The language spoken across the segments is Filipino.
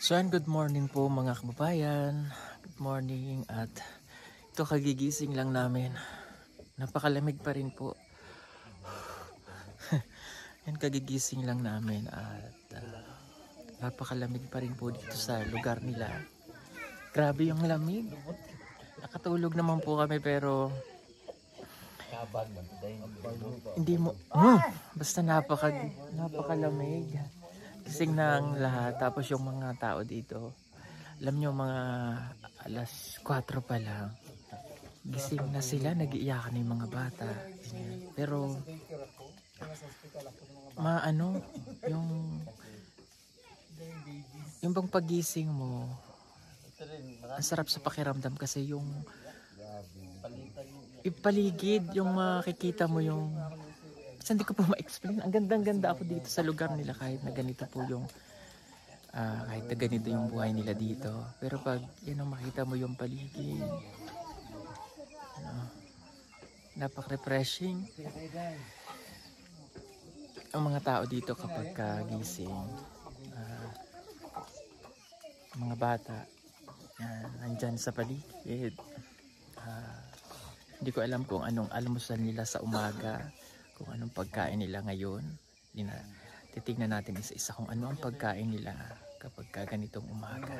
So good morning po mga kababayan. Good morning at ito kagigising lang namin. Napakalamig pa rin po. Yan kagigising lang namin at napakalamig pa rin po dito sa lugar nila. Grabe yung lamig. Nakatulog naman po kami pero hindi mo basta napakalamig. Gising na ang lahat. Tapos yung mga tao dito, alam nyo mga alas 4 pa lang, gising na sila, nag-iiyakan yung mga bata. Pero yung bang pagising mo, ang sarap sa pakiramdam kasi yung ipaligid, yung makikita mo yung kasi hindi ko po ma-explain. Ang gandang-ganda ako dito sa lugar nila kahit na ganito po yung kahit na ganito yung buhay nila dito. Pero pag yan ang makita mo yung paligid, napak-refreshing. Ang mga tao dito kapag gising, mga bata, nandyan sa paligid. Hindi ko alam kung anong almusal nila sa umaga, kung anong pagkain nila ngayon. Titignan natin isa-isa kung ano ang pagkain nila kapag ganitong umaga.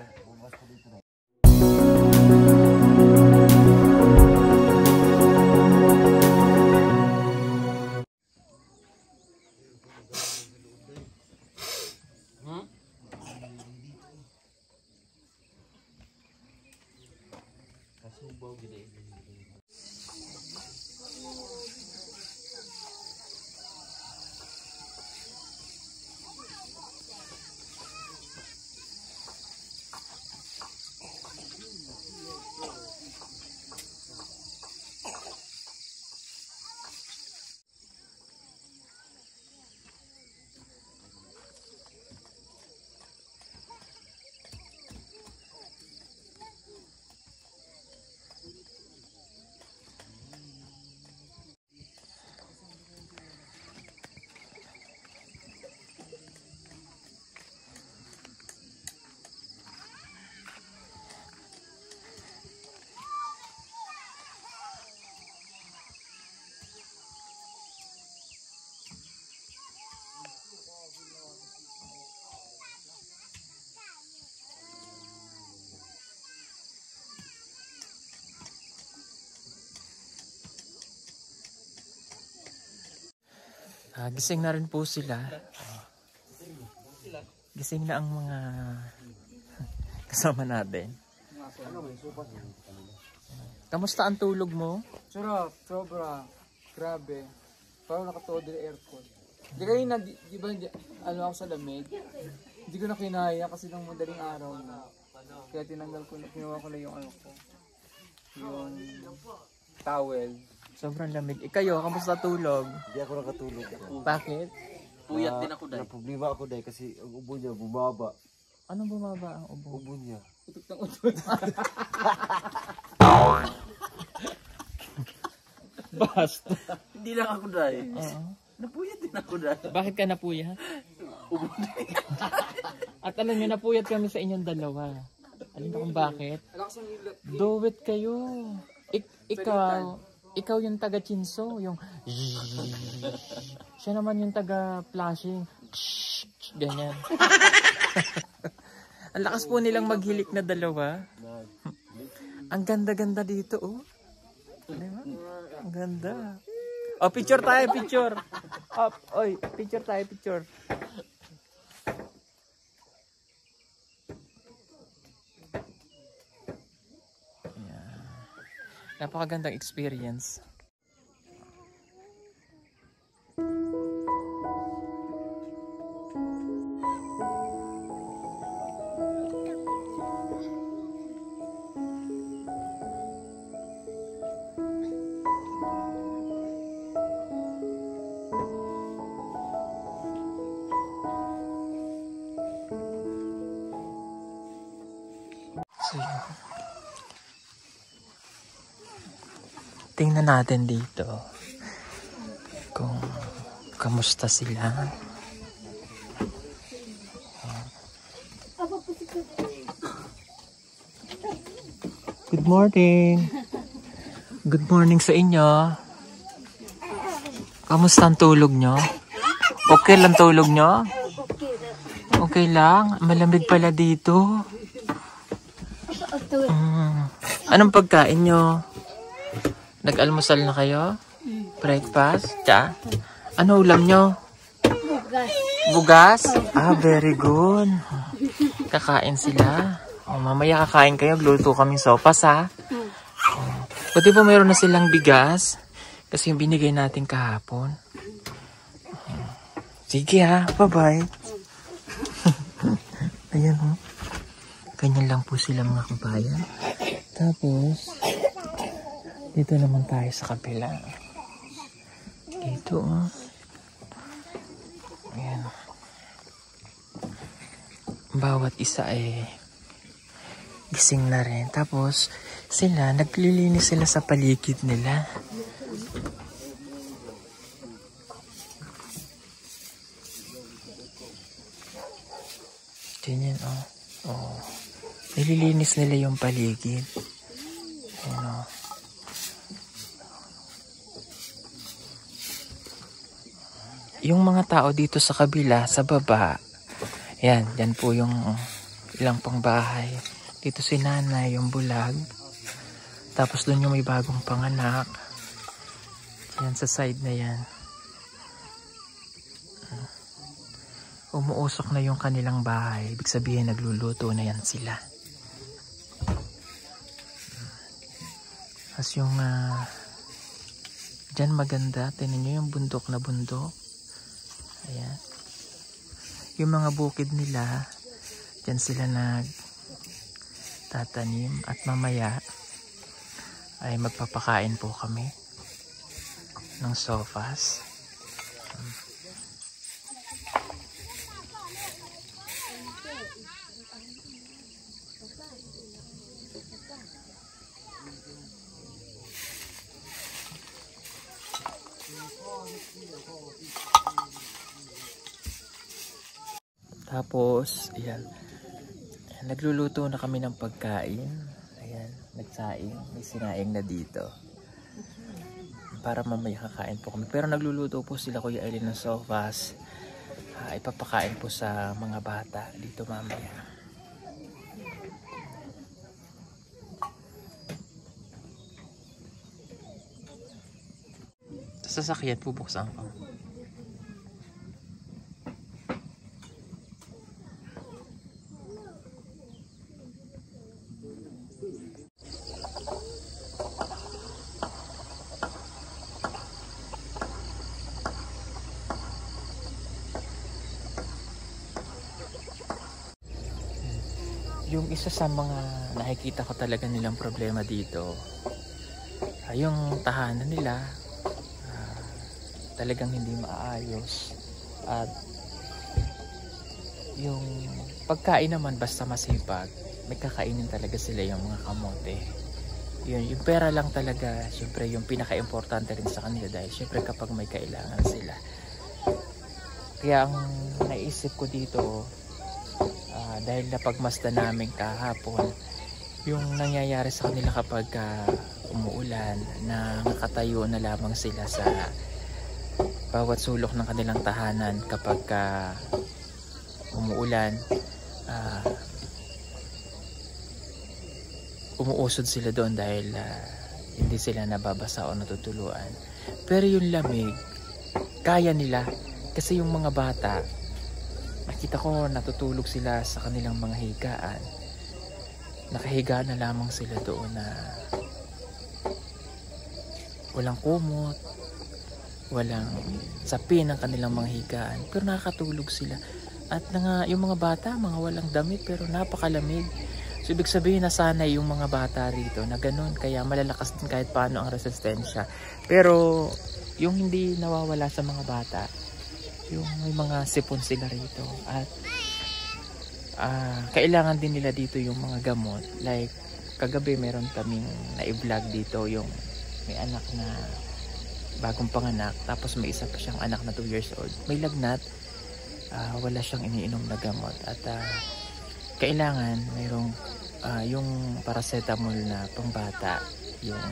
Gising na rin po sila. Gising na ang mga kasama natin. Kamusta ang tulog mo? Sarap, sobra. Grabe. Parang nakatuod din aircon. Di kayo na, di ba, ako sa lamig? Hindi ko na kinaya kasi nung madaling araw na. Kaya tinanggal ko, kinuha ko na yung yung towel. Sobrang lamig. Ikayo, kamusta tulog? Hindi ako nakatulog. Bakit? Puyat din ako dahil. Problema ako dahil kasi ang ubo niya bumaba. Anong bumaba ang ubo? Ubo niya. Utot ng utot. Basta. Hindi lang ako dahil. Napuyat din ako dahil. Bakit ka napuyat? At alam niyo, napuyat kami sa inyong dalawa. Alam niyo kung bakit? Do it kayo. Ikaw yung taga-chinso, yung siya naman yung taga-flashing. Ganyan. Ang lakas po nilang maghilik na dalawa. Ang ganda-ganda dito, oh. Diba? Ang ganda. Oh, picture tayo, picture. Up, oy, picture tayo, picture. Napakagandang experience. Tingnan natin dito kung kamusta sila. Good morning. Good morning sa inyo. Kamusta ang tulog nyo? Okay lang tulog nyo? Okay lang? Malamig pala dito. Anong pagkain nyo? Nag-almusal na kayo? Breakfast? Tsa? Ano ulam nyo? Bugas. Ah, very good. Kakain sila. Mamaya kakain kayo. Gluto kami sopas, ha? Buti po mayroon na silang bigas. Kasi yung binigay natin kahapon. Sige, ha? Bye-bye. Ayan, ho. Ganyan lang po sila mga kabayan. Tapos, dito naman tayo sa kabila. Dito, oh. Ayan. Bawat isa gising na rin. Tapos, sila, naglilinis sila sa paligid nila. Ganyan, oh. Oh. Nililinis nila yung paligid. Ayan, oh. Yung mga tao dito sa kabila, sa baba, yan po yung ilang pang bahay. Dito si nanay, yung bulag. Tapos doon yung may bagong panganak. Yan sa side na yan. Umuusok na yung kanilang bahay. Ibig sabihin nagluluto na yan sila. As yung dyan maganda. Tingnan nyo yung bundok na bundok. Ayan. Yung mga bukid nila, dyan sila nagtatanim at mamaya ay magpapakain po kami ng sofas. Tapos, ayan. Nagluluto na kami ng pagkain. Ayan, nagsaing. May sinaing na dito. Para mamaya kakain po kami. Pero nagluluto po sila Kuya Elin ng sofas. Ipapakain po sa mga bata dito mamaya. Sa sasakyan, bubuksan ko. Yung isa sa mga nakikita ko talaga nilang problema dito, yung tahanan nila talagang hindi maayos, at yung pagkain naman basta masipag, may kakainin talaga sila yung mga kamote. Yung pera lang talaga syempre yung pinaka-importante rin sa kanila, dahil syempre kapag may kailangan sila. Kaya ang naisip ko dito, dahil napagmasdan namin kahapon yung nangyayari sa kanila kapag umuulan, na nakatayo na lamang sila sa bawat sulok ng kanilang tahanan kapag umuulan. Umuusod sila doon dahil hindi sila nababasa o natutuluan. Pero yung lamig kaya nila, kasi yung mga bata, nakita ko natutulog sila sa kanilang mga higaan. Nakahiga na lamang sila doon na walang kumot, walang sapin ang kanilang mga higaan, pero nakakatulog sila. At yung mga bata, mga walang damit pero napakalamig. So ibig sabihin nasanay yung mga bata rito na ganun, kaya malalakas din kahit paano ang resistensya. Pero yung hindi nawawala sa mga bata, yung may mga sipon sila rito, at kailangan din nila dito yung mga gamot. Like kagabi meron kaming na-vlog dito, yung may anak na bagong panganak, tapos may isa pa siyang anak na 2 years old, may lagnat, wala siyang iniinom na gamot, at kailangan mayroong yung paracetamol na pangbata, yung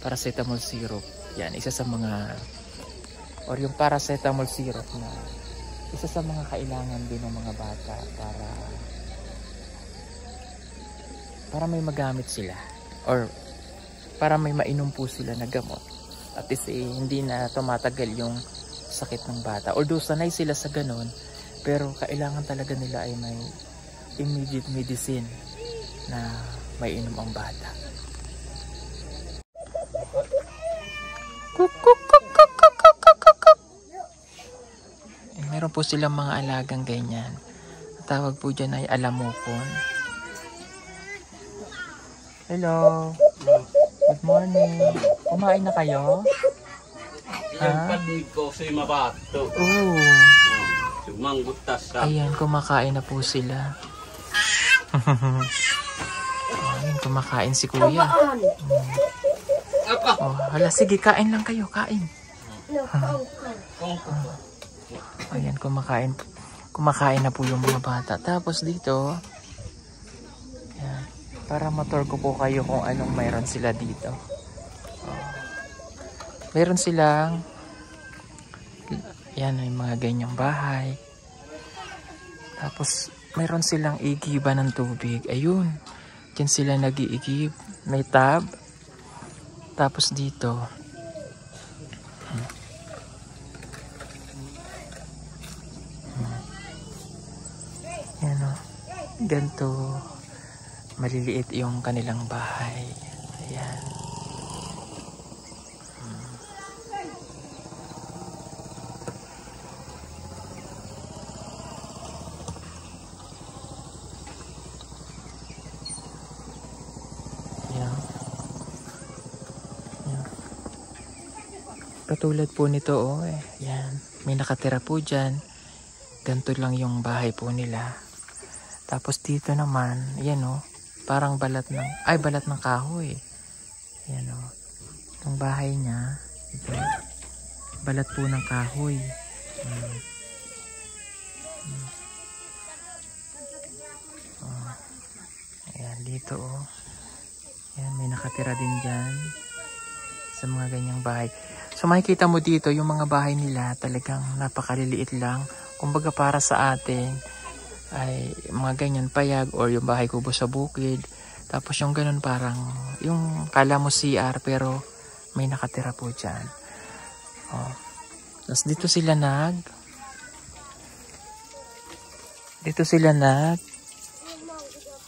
paracetamol syrup. Yan, isa sa mga, or yung paracetamol syrup na isa sa mga kailangan din ng mga bata para may magamit sila or para may mainom po sila na gamot. At least hindi na tumatagal yung sakit ng bata. Although sanay sila sa ganun, pero kailangan talaga nila ay may immediate medicine na may inom ang bata. Meron po silang mga alagang ganyan. Ang tawag po dyan ay alamokon. Hello. Good morning. Kumain na kayo? Yung panig ko sa mabato. Oo. Sumanggutas sa. Ayan, kumakain na po sila. Ayan, kumakain si kuya. Oh, hala, sige, kain lang kayo, kain. Ayan, kumakain na po yung mga bata. Tapos dito, ayan, para ma-tour ko po kayo kung anong mayroon sila dito. Meron silang, yan, may mga ganyang bahay. Tapos, mayroon silang igiba ng tubig. Ayun, dyan sila nag-iigib. May tab. Tapos dito, yan o, ganito maliliit yung kanilang bahay. Ayan. Ayan. Ayan. Katulad po nito yan, may nakatira po dyan. Ganito lang yung bahay po nila. Tapos dito naman, yan parang balat ng kahoy. Yan yung bahay niya, ito, balat po ng kahoy. Ayan, dito yan, may nakatira din dyan sa mga ganyang bahay. So makikita mo dito, yung mga bahay nila talagang napakaliliit lang. Kumbaga para sa atin ay mga ganyan payag or yung bahay kubo sa bukid. Tapos yung ganun parang yung kala mo CR pero may nakatira po dyan. Tapos dito sila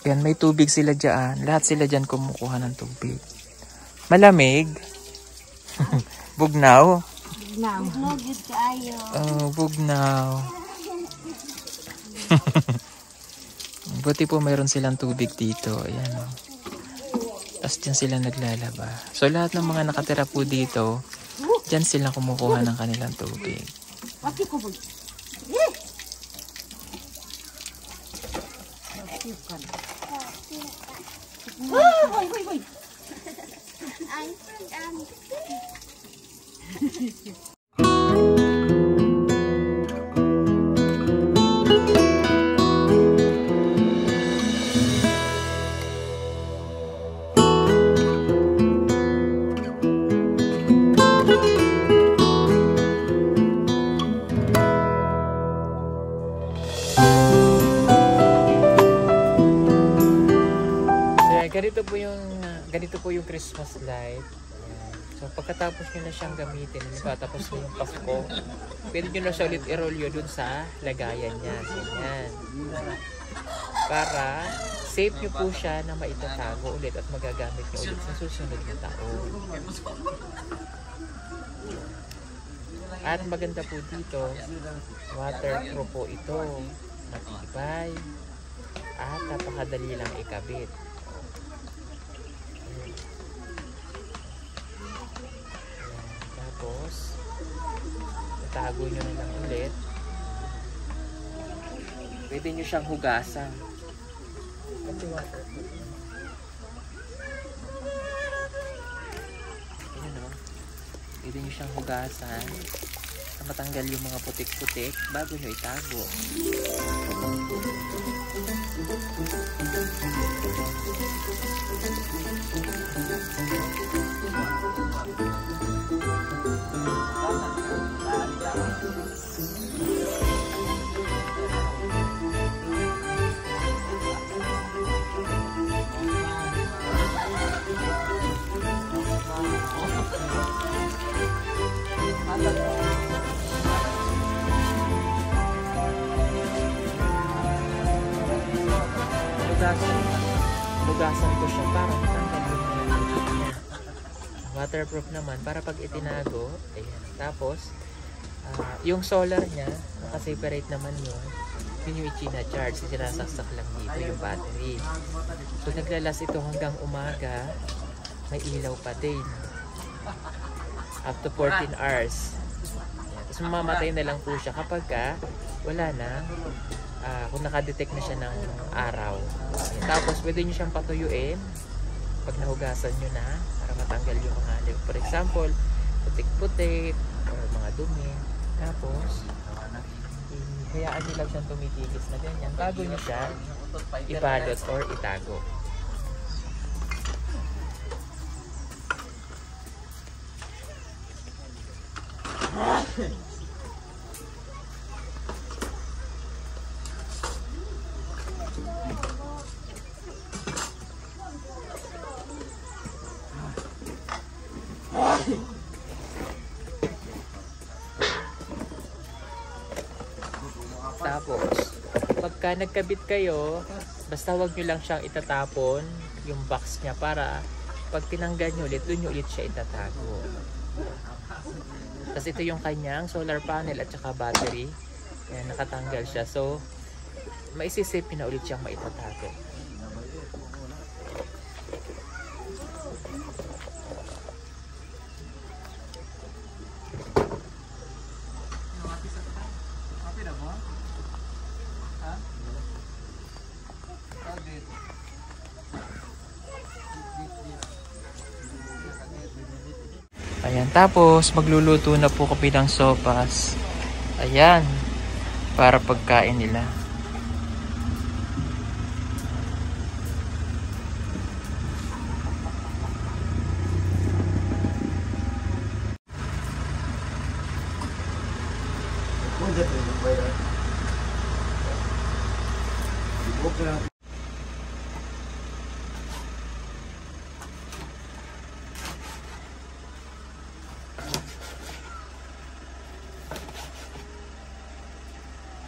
yan, may tubig sila dyan. Lahat sila dyan kumukuha ng tubig. Malamig. Bugnaw. Bugnaw. Buti po mayroon silang tubig dito. Ayan Tapos dyan sila naglalaba. So lahat ng mga nakatira po dito, dyan sila kumukuha ng kanilang tubig. Ganito po yung Christmas light. So pagkatapos nyo na siyang gamitin, tapos yung Pasko, pwede nyo na siya ulit i-roll yun dun sa lagayan niya. Ganyan. Para safe nyo po siya na maitatago ulit at magagamit nyo ulit sa susunod na taon. At maganda po dito, waterproof po ito. Matibay at napakadali lang ikabit. Tapos itago nyo na lang ulit. Pwede nyo siyang hugasan. Pwede nyo siyang hugasan na matanggal yung mga putik-putik bago nyo itago. Lugasan ko siya para matanggal yung waterproof naman para pag itinago. Ayan. Tapos yung solar niya naka-separate naman yun. Yun yung i-charge, sinasaksak lang dito yung battery. So naglalas ito hanggang umaga, may ilaw pa din up to 14 hours. Ayan. Tapos mamamatay na lang po siya kapag wala na, kung nakadetect na siya ng araw. Ayan. Tapos pwede nyo siyang patuyuin pag nahugasan nyo na para matanggal yung mga, for example, putik-putik or mga dumi. Tapos hayaan nyo lang siyang tumitigis na ganyan bago nyo siya ibalot or itago. Tapos, pagka nagkabit kayo, basta wag nyo lang siyang itatapon yung box niya para pag tinanggal nyo ulit, doon nyo ulit siya itatago. Tapos ito yung kanyang solar panel at saka battery. Ayan, nakatanggal siya. So, maisisip na ulit siyang maitatago. Ayan, tapos magluluto na po kami ng sopas. Ayan, para pagkain nila.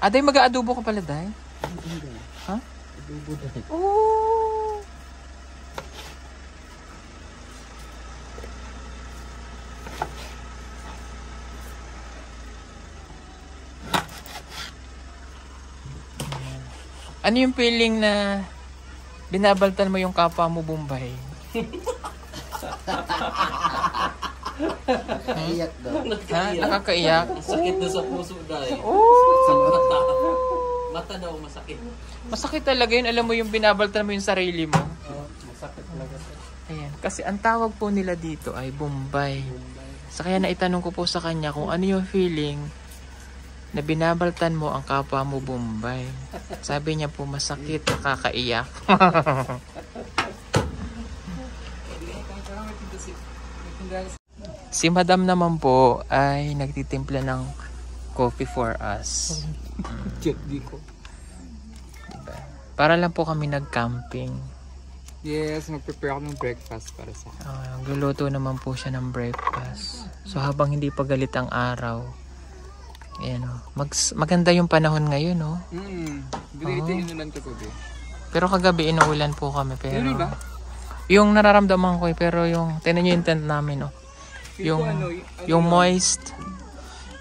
Aday, mag-aadobo ka pala, Day? Ha? Adobo dahil. Oh! Ano yung feeling na binabaltan mo yung kapwa mo Bombay? Iyak daw. Ha? Nakakaiyak? Sakit na sa puso dahil. Oh! Sa mata. Mata daw masakit. Masakit talaga yun. Alam mo yung binabaltan mo yung sarili mo. Masakit talaga. Ayan. Kasi ang tawag po nila dito ay Bombay. So kaya naitanong ko po sa kanya kung ano yung feeling na binabaltan mo ang kapwa mo Bombay. Sabi niya po masakit, nakakaiyak. Si Madam naman po ay nagtitimpla ng coffee for us. Diba? Para lang po kami nag-camping. Yes, mag-prepare ako ng breakfast para sa akin. Nagluluto naman po siya ng breakfast. So habang hindi pa galit ang araw, ayan, maganda yung panahon ngayon, no? Inulan kagabi. Pero kagabi inuulan po kami. Pero Yun ba? yung nararamdaman ko pero yung tinan nyo yung tent namin, no? Yung moist.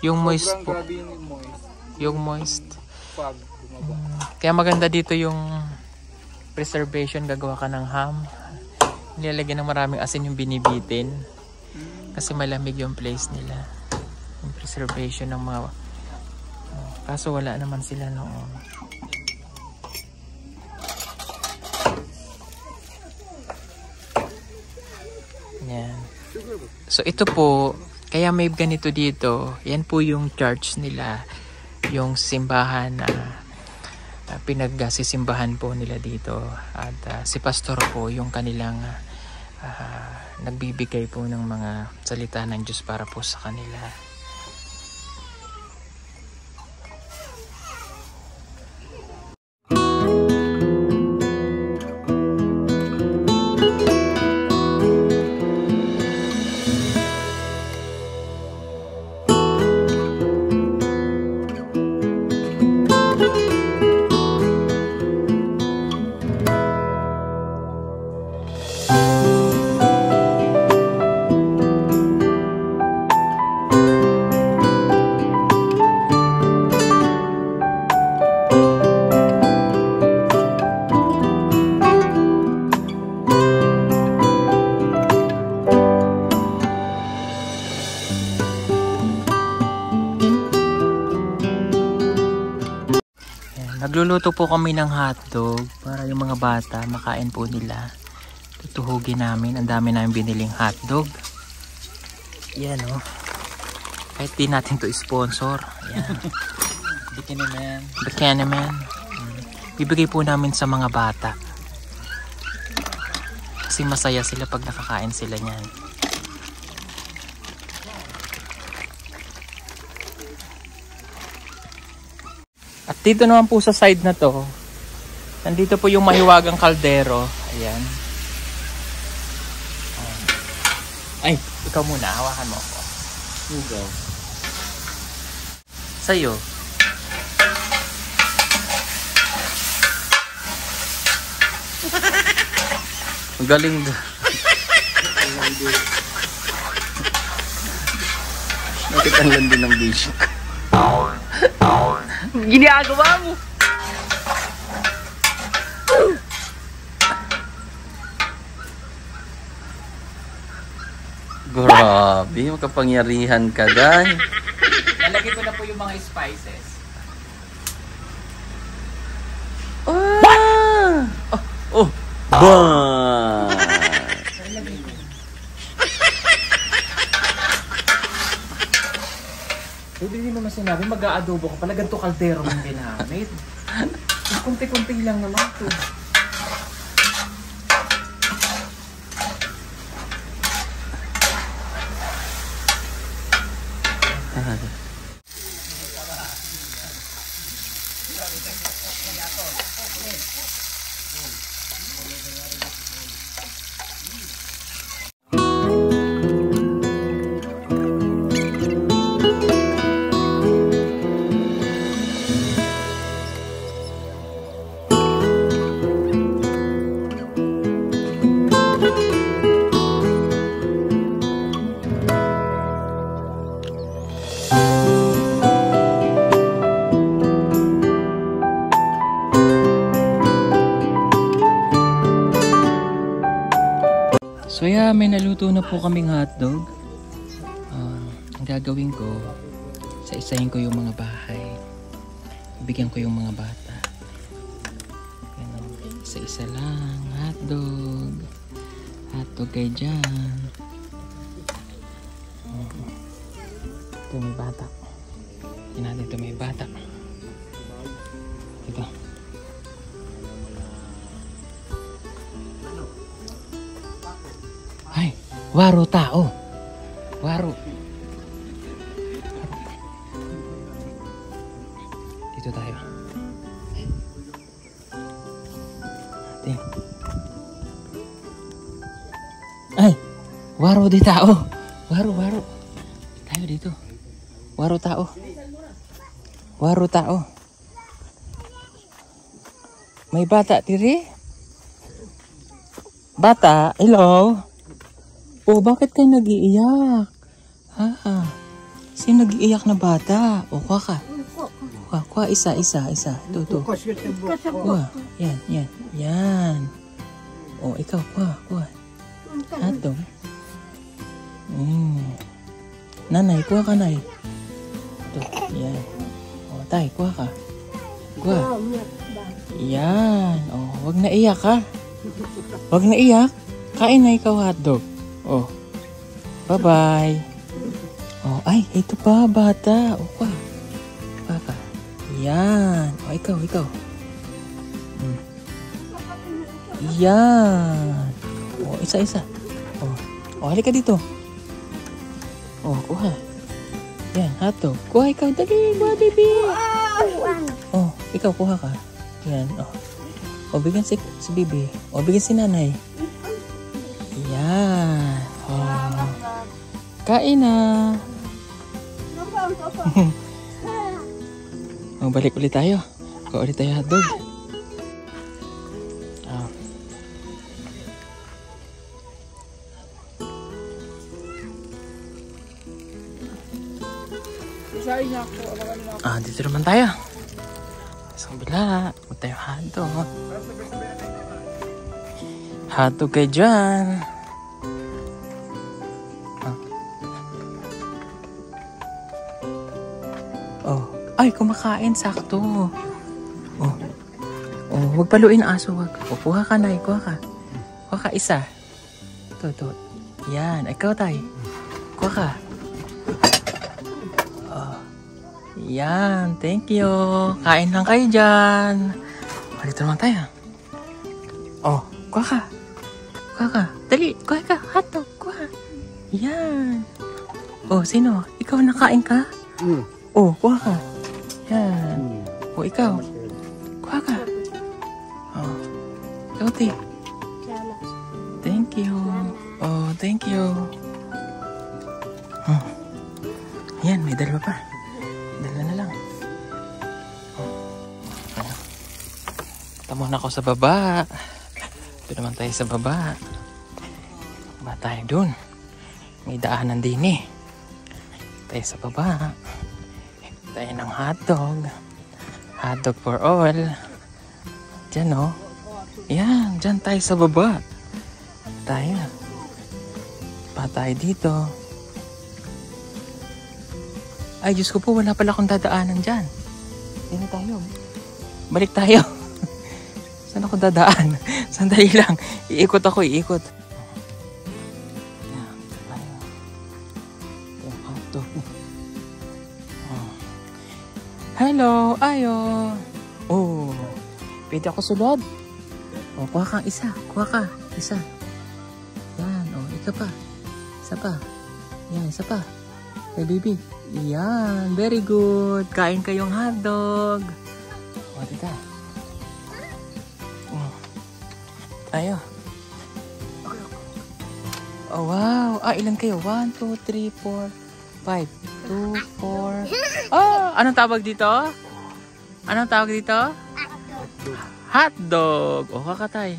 Yung moist po. Grabe yung moist. Yung moist. Pag bumaba. Kaya maganda dito yung preservation. Gagawa ka ng ham. Nilalagyan ng maraming asin yung binibitin. Kasi malamig yung place nila. Yung preservation ng mga... Kaso wala naman sila noon. Yan. So ito po, kaya may ganito dito. Yan po yung church nila. Yung simbahan na pinagsisimbahan po nila dito. At si pastor po yung kanilang nagbibigay po ng mga salita ng Diyos para po sa kanila. Nagluluto po kami ng hotdog para yung mga bata makain po nila. Tutuhugin namin. Ang dami namin biniling hotdog. Yan o. Kahit di natin to sponsor. Yan. Buchanan. Bibigay po namin sa mga bata. Kasi masaya sila pag nakakain sila niyan. At dito naman po sa side na to, nandito po yung mahiwagang kaldero. Ayan. Ay, ikaw muna. Hawakan mo ako. Ikaw. Sa'yo. Galing da. Bakit ang landi ng bisyo? Ginagawa mo. Grabe, makapangyarihan ka, Day. Lalagay ko na po yung mga spices. Bah! Pwede din naman sinabi, mag-aadobo ka pala, ganito kaldero mong ginamit. Kunti-kunti lang naman ito. So yeah, may naluto na po kaming hotdog. Ang gagawin ko, isa-isahin ko yung mga bahay. Bigyan ko yung mga bata. Isa-isa lang, hotdog. Hotdog kayo dyan. Ito may bata. Ito natin ito may bata. Ito. Ay, waro tao. Waro. Dito tayo. Ate. Ay, waro di tao. Waro. Tayo dito. Waro tao. Waro tao. May bata tiri? Bata, hello? Oh, bakit kayo nag-iiyak? Ha? Sino nag-iiyak na bata? O, kuha ka. Kuha, isa. Ito. Kuha. Yan. O, ikaw, kuha. Ato. Nanay, kuha ka, nay. Ito, yan. O, tay, kuha ka. Kuha. Yan. O, wag na iyak, ha? Wag na iyak. Kain na ikaw hotdog. Oh. Bye-bye. Oh, ay, ito pa, bata. O, kuha ka. Yan. O, ikaw. Yan. Oh, isa-isa. Oh, halika dito. Oh, kuha. Yan, hotdog. Kuha ikaw. Dali, kuha, baby. Oh, ikaw, kuha ka. Yan, oh. O, bigyan si baby. O, bigyan si nanay. Yan. Oh. Kain na. Oh, balik ulit tayo. Kuha ulit tayo hotdog. Oh. Isahin niya ako. Dito naman tayo. Sa kabila. Huwag tayo hotdog. Hotdog kayo dyan. Oh. Ay, kumakain. Sakto. Oh. Oh, huwag paluin ang aso. Wag. Oh, kuha ka na. Kuha ka. Kuha ka isa. Ito. Yan. Ikaw tayo. Kuha ka. Yan, thank you. Kain lang kayo dyan. Dito naman tayo. Oh, kuha ka. Kuha ka. Dali, kuha ka. Hotdog, kuha. Yan. Oh, sino? Ikaw nakain ka? Oh, kuha ka. Yan. Oh, ikaw. Kuha ka. Oh, ikaw, te. Thank you. Oh, thank you. Oh. Yan, may dalawa pa. Dala na lang. Tama na ako sa baba. Ito naman tayo sa baba. Ba tayo dun. May daanan din eh. Tayo sa baba. Tayo ng hotdog. Hotdog for all. Diyan oh. Yan, dyan tayo sa baba. Tayo. Pa tayo dito. Ay, Diyos ko po, wala pala akong dadaanan dyan. Dito tayo. Balik tayo. Saan ako dadaan? Sandali lang. Iikot ako, iikot. Yan, tayo. Yung hotdog. Oh. Hello, ayo. Oh, pwede ako sulod. Oh, kuha kang isa. Kuha ka. Isa. Yan, oh, ika pa. Isa pa. Yan, isa pa. Hey, baby. Yan, very good. Kain kayong hotdog. O, tita. Tayo. Oh, wow. Ilan kayo? 1, 2, 3, 4, 5. 2, 4. Oh, anong tawag dito? Anong tawag dito? Hotdog. O, kakatay.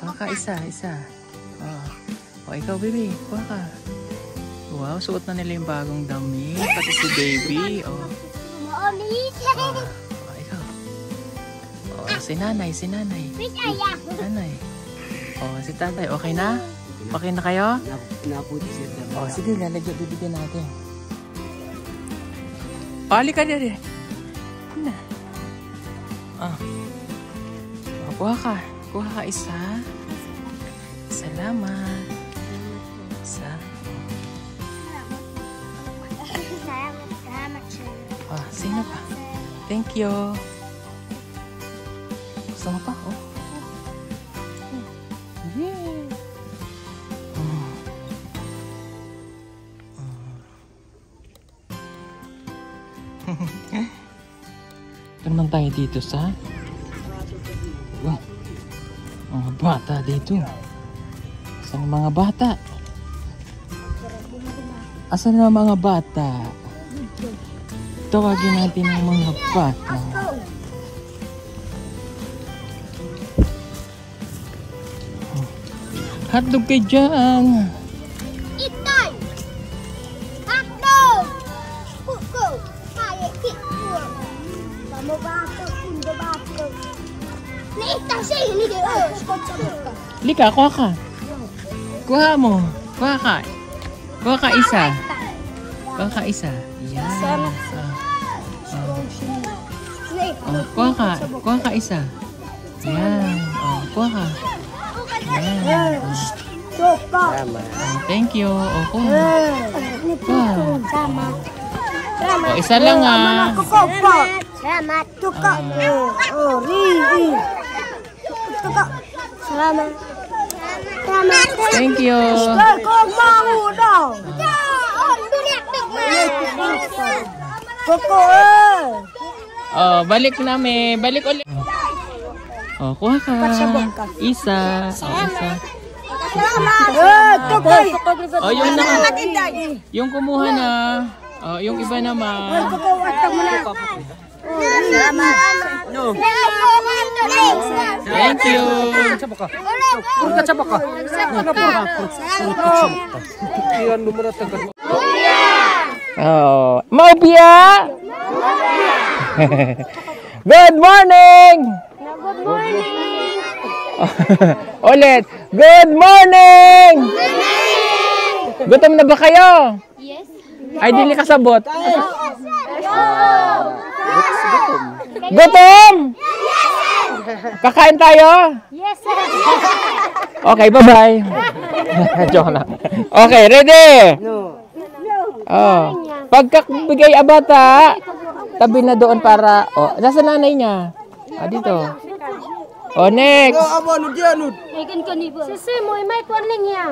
O, kaka, isa. O, ikaw, baby. Kuha ka. Wow, suot na nila yung bagong damit. Pati si baby. Oh. Ikaw. Oh, si nanay. Nanay. Oh, si tatay. Okay na? Okay na kayo? Oh, sige, bibigyan natin. Oh, halika na rin. Oh, kuha ka. Kuha ka isa. Salamat. Isa. Sino pa? Thank you. Gusto mo pa? Oh. Yeah. Ito naman tayo dito sa mga bata dito. Saan mga bata? Asan na mga bata? Tawagin natin ang mga bata. Hotdog kayo dyan. Itay! Hotdog! Kuko! Kaya kikko! Kamu bato, kundo bato. Naita siya, hindi kayo. Lika, kuha ka. Kuha mo. Kuha ka. Kuha ka isa. Kuha ka isa. Yan. Kuha ka isa. Yan. Kuha ka. Yan. Thank you. Kuha. Isa lang Salamat. Tuka. Salamat. Salamat. Thank you. Kung maudong. Koko Oh, balik namin. Balik ulit. Oh, kuha ka. Isa. Oh, isa. Oh, yung kumuha na. Oh, yung iba naman. Thank you. Oh, Mobia. Good morning. Good morning. Ulit. Good morning. Gutom na ba kayo? Yes. Ay, dili kasabot. Gutom? Kakain tayo? Yes. Okay, bye-bye. Joke lang. Okay, ready? Oh. Pagkabigay abata, tabi na doon para... Oh, nasa nanay niya? Ah, dito. Oh, next. Sisi mo may kualing ya.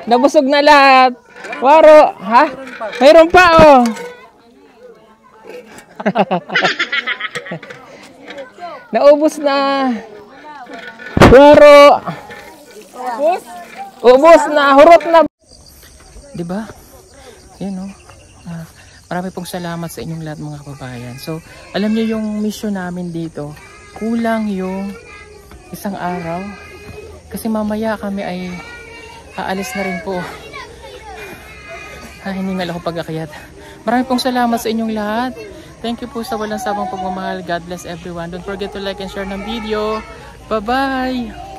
Nabusog na lahat. Waro, ha? Mayroon pa, oh. Naubos na. Waro. Ubos na, hurot na. 'Di ba? Ayun, oh. Marami pong salamat sa inyong lahat, mga kababayan. So, alam niyo yung mission namin dito, kulang yung isang araw. Kasi mamaya kami ay aalis na rin po. Hiningal ako pag-akyat. Marami pong salamat sa inyong lahat. Thank you po sa walang sabang pagmamahal. God bless everyone. Don't forget to like and share ng video. Bye-bye!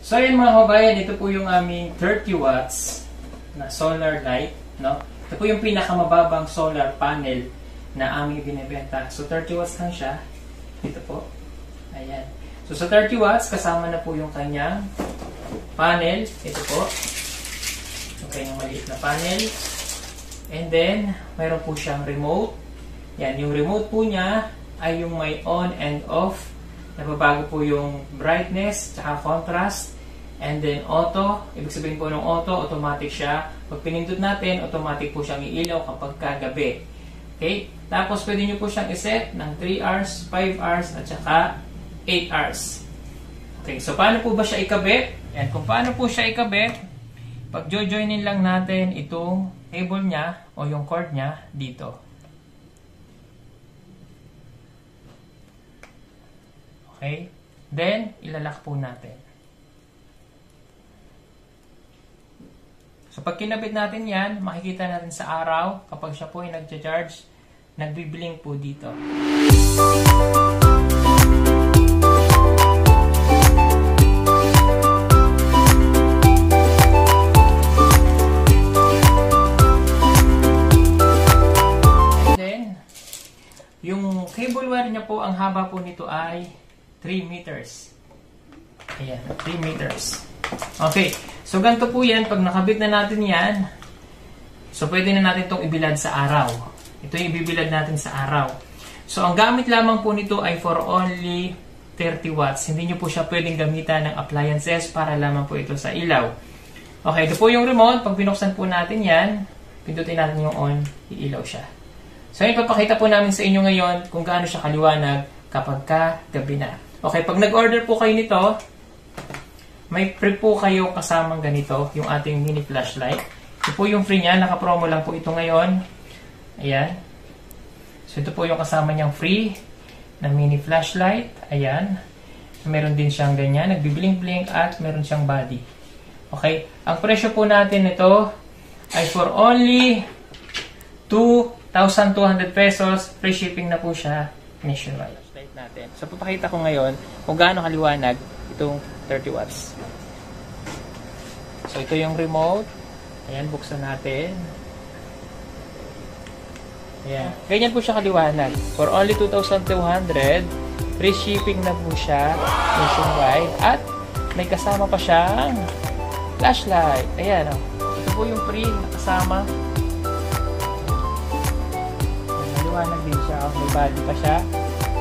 So yun mga kabayan, ito po yung aming 30 watts na solar light, no? Ito po yung pinakamababang solar panel na aming binibenta. So 30 watts lang siya. Ito po. Ayan. So sa 30 watts, kasama na po yung kanyang panel. Ito po. Okay, yung maliit na panel. And then, mayroon po siyang remote. Yan, yung remote po niya ay yung may on and off. Nababago po yung brightness, tsaka contrast. And then auto, ibig sabihin po ng auto, automatic siya. Pag pinindot natin, automatic po siyang iilaw kapag kagabi. Okay? Tapos pwede nyo po siyang iset ng 3 hours, 5 hours, at saka 8 hours. Okay, so paano po ba siya ikabit? And kung paano po siya ikabit, pag jojoinin lang natin itong cable niya o yung cord niya dito. Okay? Then, ilalak po natin. So, pag kinabit natin yan, makikita natin sa araw, kapag siya po ay nag-charge, nagbiblink po dito. And then, haba po nito ay 3 meters. Ayan, 3 meters. Okay, so ganito po yan. Pag nakabit na natin yan, so pwede na natin itong ibilad sa araw. Ito yung ibibilad natin sa araw. So ang gamit lamang po nito ay for only 30 watts. Hindi nyo po siya pwedeng gamitan ng appliances para lamang po ito sa ilaw. Okay, ito po yung remote. Pag binuksan po natin yan, pindutin natin yung on, iilaw siya. So, ipapakita po namin sa inyo ngayon kung gaano siya kaliwanag kapag gabi na. Okay, pag nag-order po kayo nito, may free po kayo kasamang ganito, yung ating mini flashlight. Ito po yung free niya, naka-promo lang po ito ngayon. Ayan. So, ito po yung kasama niyang free na mini flashlight. Ayan. Meron din siyang ganyan, nagbiblink-blink at meron siyang body. Okay, ang presyo po natin ito ay for only 2,200 pesos. Free shipping na po siya nationwide. Natin. So, papakita ko ngayon kung gaano kaliwanag itong 30 watts. So, ito yung remote. Ayan, buksan natin. Ayan. Ganyan po siya kaliwanag. For only 2,200, free shipping na po siya nationwide. At may kasama pa siyang flashlight. Ayan, oh. Ito po yung free na kasama. Maliwanag din siya. May body pa siya.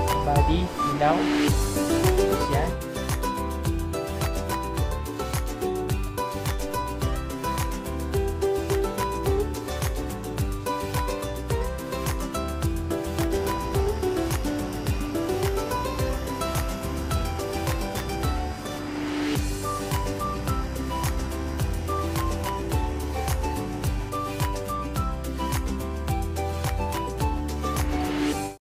May body, ilaw. Yan.